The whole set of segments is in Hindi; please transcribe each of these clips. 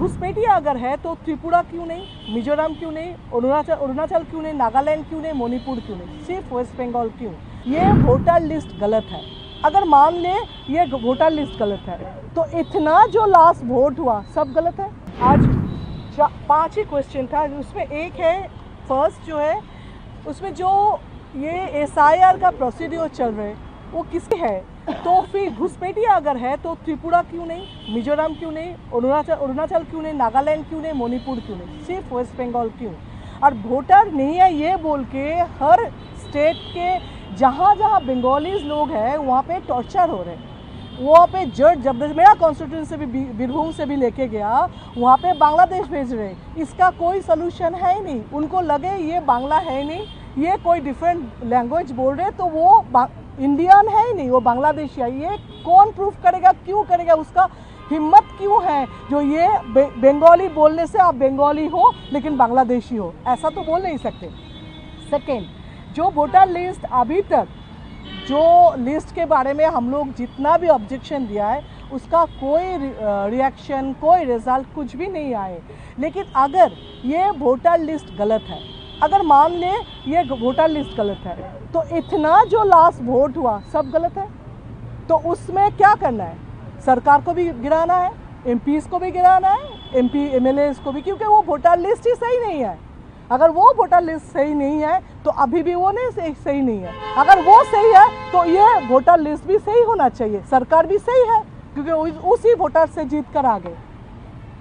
घुसपैठिया अगर है तो त्रिपुरा क्यों नहीं, मिजोरम क्यों नहीं, अरुणाचल क्यों नहीं, नागालैंड क्यों नहीं, मणिपुर क्यों नहीं, सिर्फ वेस्ट बंगाल क्यों? ये वोटर लिस्ट गलत है। अगर मान ले ये वोटर लिस्ट गलत है तो इतना जो लास्ट वोट हुआ सब गलत है। आज 5 ही क्वेश्चन था, उसमें एक है फर्स्ट जो है उसमें जो ये SIR का प्रोसीड्योर चल रहे हैं वो किसके है, तो फिर घुसपैठिया अगर है तो त्रिपुरा क्यों नहीं, मिजोरम क्यों नहीं, अरुणाचल क्यों नहीं, नागालैंड क्यों नहीं, मणिपुर क्यों नहीं, सिर्फ वेस्ट बंगाल क्यों? और वोटर नहीं है ये बोल के हर स्टेट के जहाँ जहाँ बंगालीज लोग हैं वहाँ पे टॉर्चर हो रहे हैं। वहाँ पे जज जब मेरा कॉन्स्टिट्यूंसी से भी बीरभूम से भी लेके गया वहाँ पे बांग्लादेश भेज रहे, इसका कोई सलूशन है ही नहीं। उनको लगे ये बांग्ला है नहीं, ये कोई डिफरेंट लैंग्वेज बोल रहे तो वो इंडियन है ही नहीं, वो बांग्लादेशी है। ये कौन प्रूफ करेगा, क्यों करेगा, उसका हिम्मत क्यों है जो ये बंगाली बोलने से आप बंगाली हो लेकिन बांग्लादेशी हो, ऐसा तो बोल नहीं सकते। सेकेंड, जो वोटर लिस्ट अभी तक जो लिस्ट के बारे में हम लोग जितना भी ऑब्जेक्शन दिया है उसका कोई रिएक्शन, कोई रिजल्ट कुछ भी नहीं आए। लेकिन अगर ये वोटर लिस्ट गलत है, अगर मान ले ये वोटर लिस्ट गलत है तो इतना जो लास्ट वोट हुआ सब गलत है। तो उसमें क्या करना है, सरकार को भी गिराना है, MPs को भी गिराना है, MP MLAs को भी, क्योंकि वो वोटर लिस्ट ही सही नहीं है। अगर वो वोटर लिस्ट सही नहीं है तो अभी भी वो नहीं सही नहीं है। अगर वो सही है तो ये वोटर लिस्ट भी सही होना चाहिए, सरकार भी सही है क्योंकि उसी वोटर से जीत कर आ गए।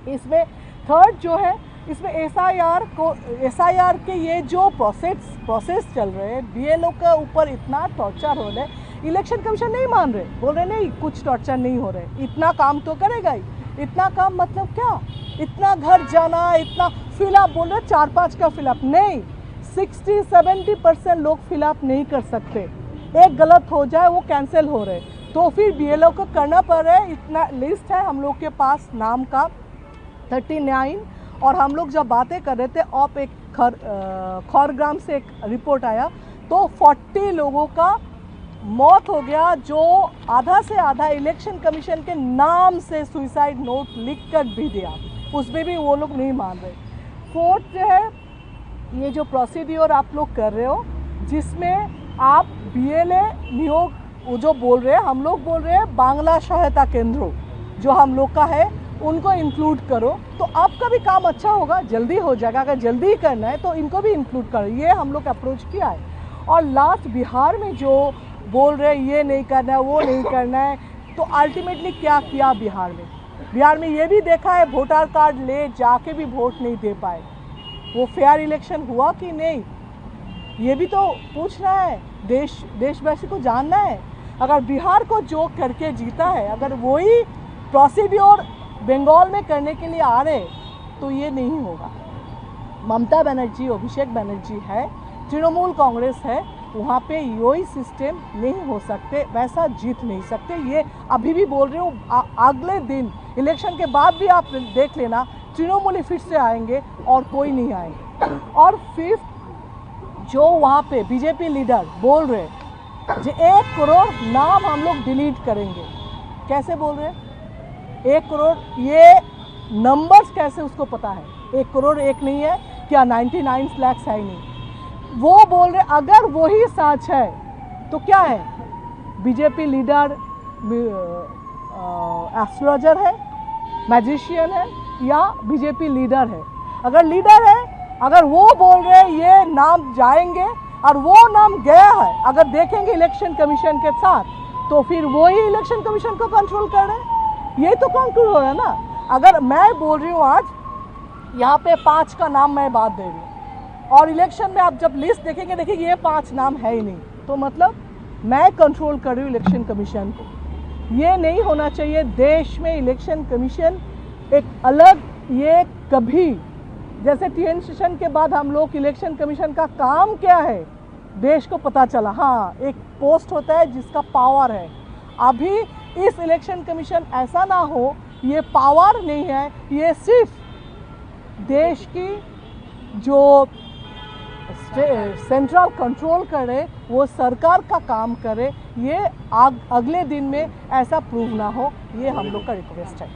इसमें थर्ड जो है इसमें SIR के ये जो प्रोसेस चल रहे हैं, BLO के ऊपर इतना टॉर्चर हो रहा है, इलेक्शन कमीशन नहीं मान रहे, बोल रहे नहीं कुछ टॉर्चर नहीं हो रहे, इतना काम तो करेगा ही। इतना काम मतलब क्या, इतना घर जाना, इतना फिलअप बोल रहे 4-5 का फिलअप नहीं, 60-70% लोग फिलअप नहीं कर सकते। एक गलत हो जाए वो कैंसिल हो रहे, तो फिर BLO को करना पड़ रहा है। इतना लिस्ट है हम लोग के पास नाम का 39, और हम लोग जब बातें कर रहे थे आप एक खरग्राम से एक रिपोर्ट आया तो 40 लोगों का मौत हो गया, जो आधा से आधा इलेक्शन कमीशन के नाम से सुसाइड नोट लिख कर भी दिया, उसमें भी वो लोग नहीं मान रहे। फोर्थ जो है ये जो प्रोसीड्योर आप लोग कर रहे हो जिसमें आप BLA नियोग वो जो बोल रहे हैं, हम लोग बोल रहे हैं बांग्ला सहायता केंद्रों जो हम लोग का है उनको इंक्लूड करो तो आपका भी काम अच्छा होगा, जल्दी हो जाएगा। अगर जल्दी करना है तो इनको भी इंक्लूड करो, ये हम लोग अप्रोच किया है। और लास्ट बिहार में जो बोल रहे ये नहीं करना है वो नहीं करना है, तो अल्टीमेटली क्या किया बिहार में ये भी देखा है वोटर कार्ड ले जाके भी वोट नहीं दे पाए। वो फेयर इलेक्शन हुआ कि नहीं ये भी तो पूछना है, देशवासी को जानना है। अगर बिहार को जो करके जीता है अगर वही प्रोसीड्योर बंगाल में करने के लिए आ रहे तो ये नहीं होगा। ममता बनर्जी, अभिषेक बनर्जी है, तृणमूल कांग्रेस है, वहाँ पे यही सिस्टम नहीं हो सकते, वैसा जीत नहीं सकते। ये अभी भी बोल रहे हो, अगले दिन इलेक्शन के बाद भी आप देख लेना तृणमूल फिर से आएंगे और कोई नहीं आएंगे। और फिफ्थ जो वहाँ पे बीजेपी लीडर बोल रहे जो 1 करोड़ नाम हम लोग डिलीट करेंगे, कैसे बोल रहे हैं 1 करोड़, ये नंबर्स कैसे उसको पता है? 1 करोड़ एक नहीं है क्या, 99 लाख है ही नहीं। वो बोल रहे अगर वही सच है तो क्या है, बीजेपी लीडर एस्ट्रोलॉजर है, मैजिशियन है या बीजेपी लीडर है? अगर लीडर है, अगर वो बोल रहे ये नाम जाएंगे और वो नाम गया है, अगर देखेंगे इलेक्शन कमीशन के साथ तो फिर वही इलेक्शन कमीशन को कंट्रोल कर रहे हैं। ये तो कंक्लूड हो रहा है ना। अगर मैं बोल रही हूँ आज यहाँ पे 5 का नाम मैं बात दे रही हूँ और इलेक्शन में आप जब लिस्ट देखेंगे देखिए ये 5 नाम है ही नहीं, तो मतलब मैं कंट्रोल कर रही हूँ इलेक्शन कमीशन को। ये नहीं होना चाहिए। देश में इलेक्शन कमीशन एक अलग, ये कभी जैसे TN सेशन के बाद हम लोग इलेक्शन कमीशन का काम क्या है देश को पता चला। हाँ, एक पोस्ट होता है जिसका पावर है। अभी इस इलेक्शन कमीशन ऐसा ना हो, ये पावर नहीं है, ये सिर्फ देश की जो सेंट्रल कंट्रोल करे वो सरकार का काम करे। ये अगले दिन में ऐसा प्रूव ना हो, ये हम लोग का रिक्वेस्ट है।